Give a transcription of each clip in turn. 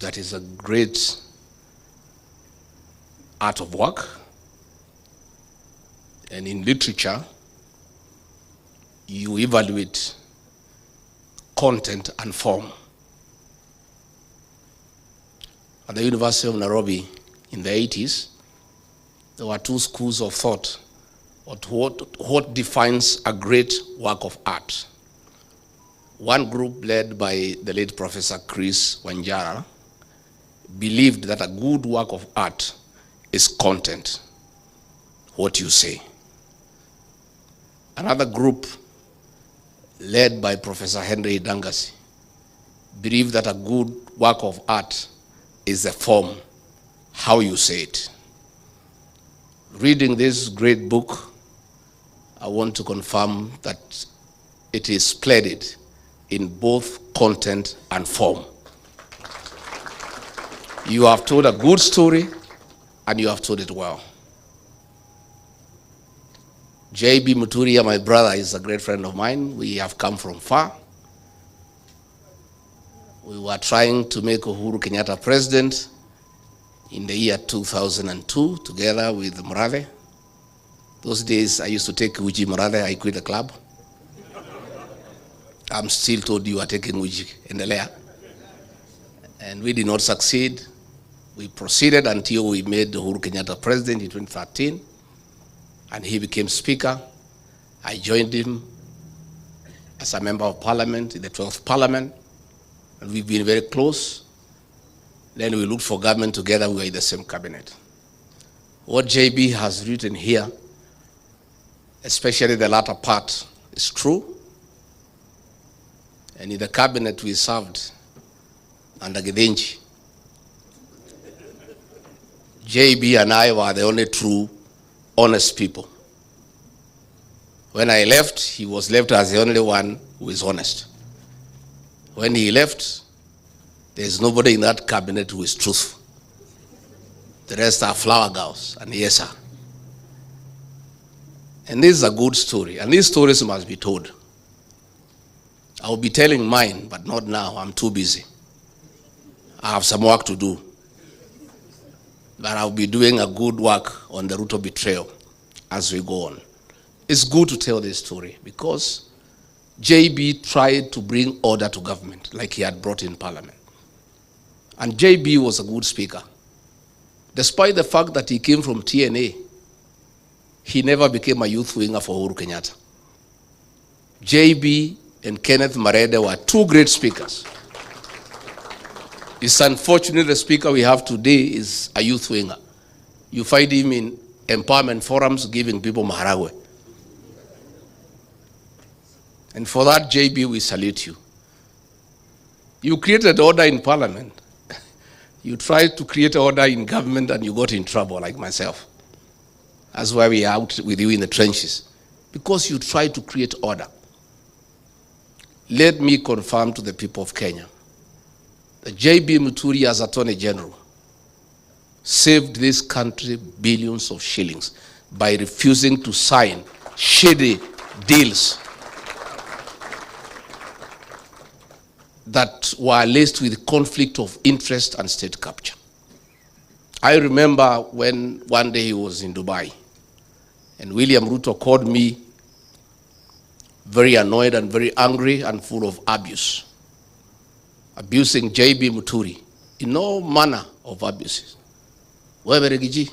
that is a great art of work. And in literature, you evaluate content and form. At the University of Nairobi in the 80s, there were two schools of thought on what defines a great work of art. One group, led by the late Professor Chris Wanjara, believed that a good work of art is content, what you say. Another group, led by Professor Henry Dangasi, believed that a good work of art is the form, how you say it. Reading this great book, I want to confirm that it is splendid in both content and form. You have told a good story, and you have told it well. J.B. Muturi, my brother, is a great friend of mine. We have come from far. We were trying to make Uhuru Kenyatta president in the year 2002, together with Murathe. Those days, I used to take Uji Murathe. I quit the club. I'm still told you are taking Uji in the layer. And we did not succeed. We proceeded until we made Uhuru Kenyatta president in 2013. And he became speaker. I joined him as a member of parliament in the 12th parliament. And we've been very close. Then we looked for government together. We were in the same cabinet. What JB has written here, especially the latter part, is true. And in the cabinet we served under Gidenji, JB and I were the only true honest people. When I left, he was left as the only one who is honest. When he left, there's nobody in that cabinet who is truthful. The rest are flower girls and yes sir. And this is a good story, and these stories must be told. I will be telling mine, but not now. I'm too busy. I have some work to do. But I'll be doing a good work on the Ruto betrayal as we go on. It's good to tell this story because JB tried to bring order to government like he had brought in parliament. And JB was a good speaker. Despite the fact that he came from TNA, he never became a youth winger for Uhuru Kenyatta. JB and Kenneth Marede were two great speakers. It's unfortunate the speaker we have today is a youth winger. You find him in empowerment forums giving people maharagwe. And for that, JB, we salute you. You created order in parliament. You tried to create order in government and you got in trouble, like myself. That's why we are out with you in the trenches. Because you tried to create order. Let me confirm to the people of Kenya that J.B. Muturi, as Attorney General, saved this country billions of shillings by refusing to sign shady deals that were laced with conflict of interest and state capture. I remember when one day he was in Dubai and William Ruto called me very annoyed and very angry and full of abuse, abusing J.B. Muturi in all manner of abuses. Wewe Regiji,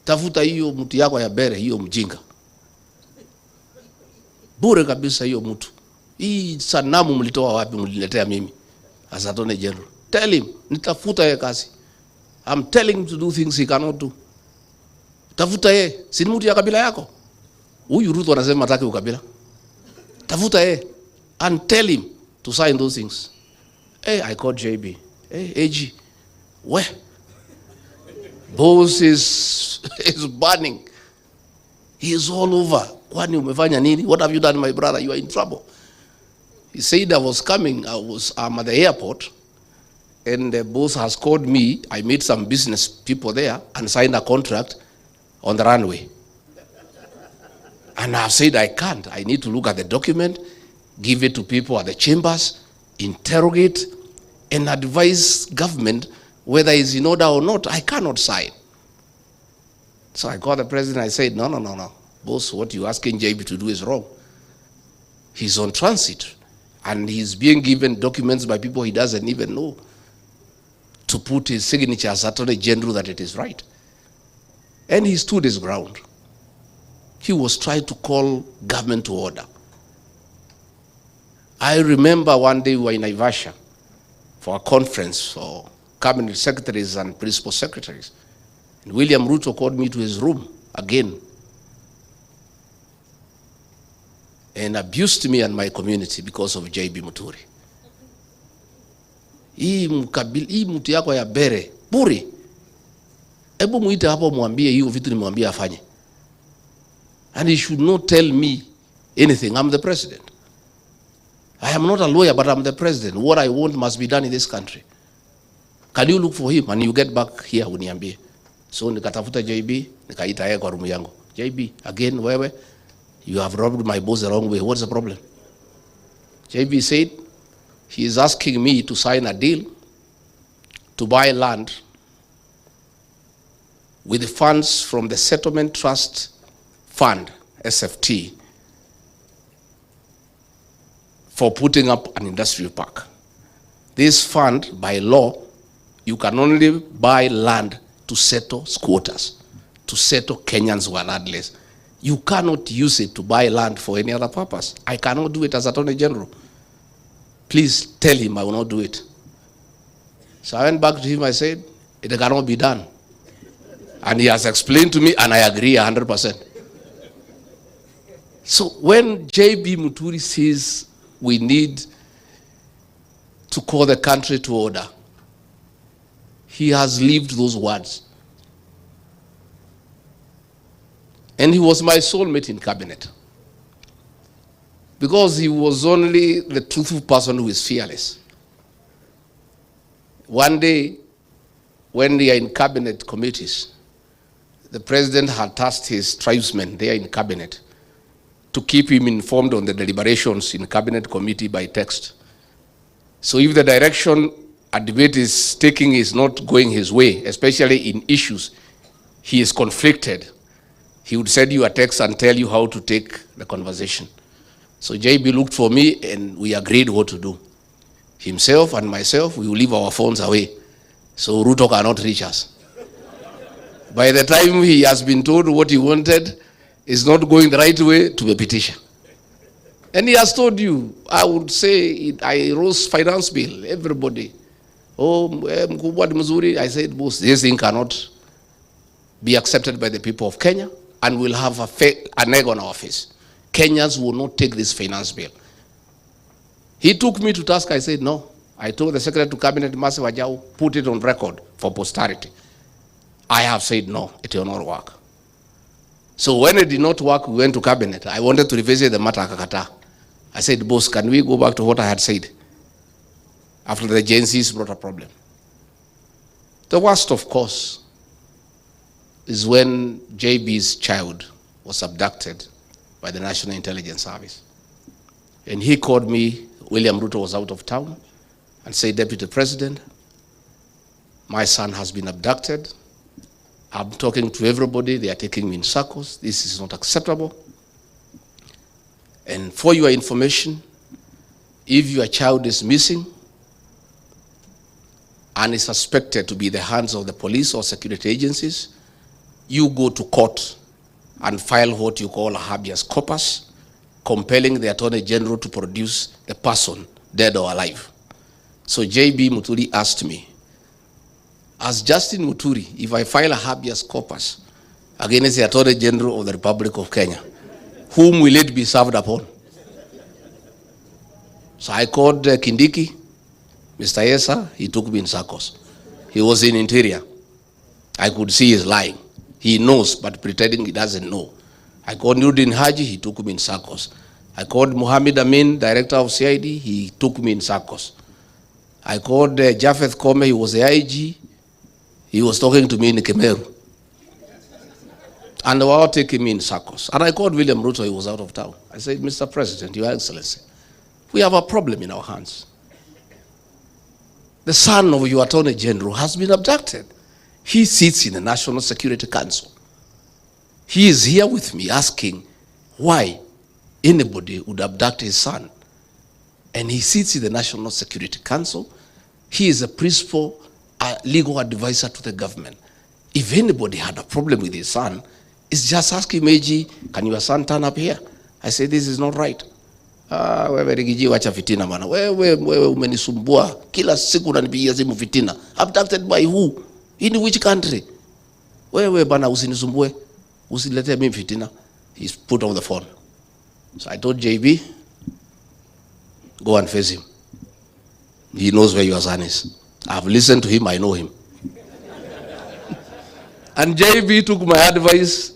tafuta hiyo mtu yako ya bere, hiyo mjinga. Bure kabisa hiyo mtu. Hii sanamu mlitoa wapi mliletea mimi as Attorney General? Tell him, nitafuta yeye kazi. I'm telling him to do things he cannot do. Tafuta yeye, si mtu ya kabila yako. Huyu Ruto anasema hataki ukabila. Tafuta yeye and tell him to sign those things. Hey, I called JB. Hey, AG, where? Boss is burning. He is all over. Kwani umefanya nini? What have you done, my brother? You are in trouble. He said I was coming. I'm at the airport, and the boss has called me. I met some business people there and signed a contract on the runway. And I've said I can't. I need to look at the document, give it to people at the chambers, interrogate, and advise government whether it's in order or not. I cannot sign. So I called the president. I said, no. Boss, what you're asking JB to do is wrong. He's on transit, and he's being given documents by people he doesn't even know to put his signature as Attorney General that it is right. And he stood his ground. He was trying to call government to order. I remember one day we were in Naivasha for a conference for cabinet secretaries and principal secretaries. And William Ruto called me to his room again and abused me and my community because of JB Muturi. Hii mtu yako ya bere, buri. Ebu muite hapo mwambie hiyo vitu nimwambie afanye. And he should not tell me anything. I'm the president. I am not a lawyer, but I'm the president. What I want must be done in this country. Can you look for him and you get back here uniambie? So nikatafuta JB, nikaita yeye kwa room yangu. JB, again wewe, you have robbed my boss the wrong way. What's the problem? JB said he is asking me to sign a deal to buy land with the funds from the Settlement Trust Fund, SFT, for putting up an industrial park. This fund, by law, you can only buy land to settle squatters, to settle Kenyans who are landless. You cannot use it to buy land for any other purpose. I cannot do it as Attorney General. Please tell him I will not do it. So I went back to him, I said, it cannot be done. And he has explained to me, and I agree 100%. So when JB Muturi says we need to call the country to order, he has lived those words. And he was my soulmate in cabinet, because he was only the truthful person who is fearless. One day, when they are in cabinet committees, the president had tasked his tribesmen there in cabinet to keep him informed on the deliberations in cabinet committee by text. So if the direction a debate is taking is not going his way, especially in issues he is conflicted, he would send you a text and tell you how to take the conversation. So JB looked for me and we agreed what to do. Himself and myself, we will leave our phones away so Ruto cannot reach us. By the time he has been told what he wanted is not going the right way, to a petition. And he has told you, I would say, I rose finance bill, everybody. Oh, Muturi, I said, boss, this thing cannot be accepted by the people of Kenya, and we'll have an egg on our face. Kenyans will not take this finance bill. He took me to task. I said, no. I told the Secretary to Cabinet, Mase Wajau, put it on record for posterity. I have said, no, it will not work. So when it did not work, we went to Cabinet. I wanted to revisit the matter, Kakata. I said, boss, can we go back to what I had said? After the agencies brought a problem. The worst, of course, is when JB's child was abducted by the National Intelligence Service. And he called me, William Ruto was out of town, and said, Deputy President, my son has been abducted. I'm talking to everybody, they are taking me in circles. This is not acceptable. And for your information, if your child is missing and is suspected to be in the hands of the police or security agencies, you go to court and file what you call a habeas corpus, compelling the Attorney General to produce the person, dead or alive. So JB Muturi asked me, as Justin Muturi, if I file a habeas corpus against the Attorney General of the Republic of Kenya, whom will it be served upon? So I called Kindiki, Mr. Yesa, he took me in circles. He was in Interior. I could see he's lying. He knows, but pretending he doesn't know. I called Nuruddin Haji, he took me in circles. I called Mohammed Amin, Director of CID, he took me in circles. I called Japheth Kome, he was the IG, he was talking to me in Kemeru. And they were all taking me in circles. And I called William Ruto, he was out of town. I said, Mr. President, Your Excellency, we have a problem in our hands. The son of your Attorney General has been abducted. He sits in the National Security Council. He is here with me asking why anybody would abduct his son. And he sits in the National Security Council. He is a principal legal advisor to the government. If anybody had a problem with his son, it's just asking Meji, can your son turn up here? I say, this is not right. Wewe Rigiji wacha fitina bana. Wewe umenisumbua. Kila siku unanipigia simu fitina. Abducted by who? In which country? Wewe bana usinisumbue. Usilete mimi fitina. He's put on the phone. So I told JB, go and face him. He knows where your son is. I've listened to him, I know him. And JB took my advice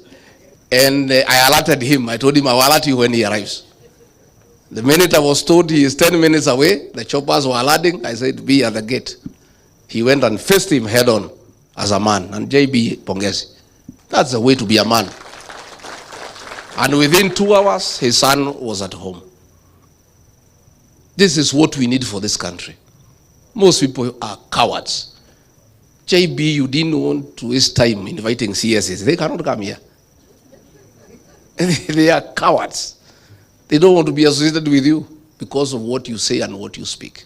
and I alerted him. I told him I will alert you when he arrives. The minute I was told he is 10 minutes away, the choppers were alerting, I said, be at the gate. He went and faced him head on as a man. And JB pongezi. That's the way to be a man. And within 2 hours, his son was at home. This is what we need for this country. Most people are cowards. JB, you didn't want to waste time inviting CSs. They cannot come here. They are cowards. They don't want to be associated with you because of what you say and what you speak.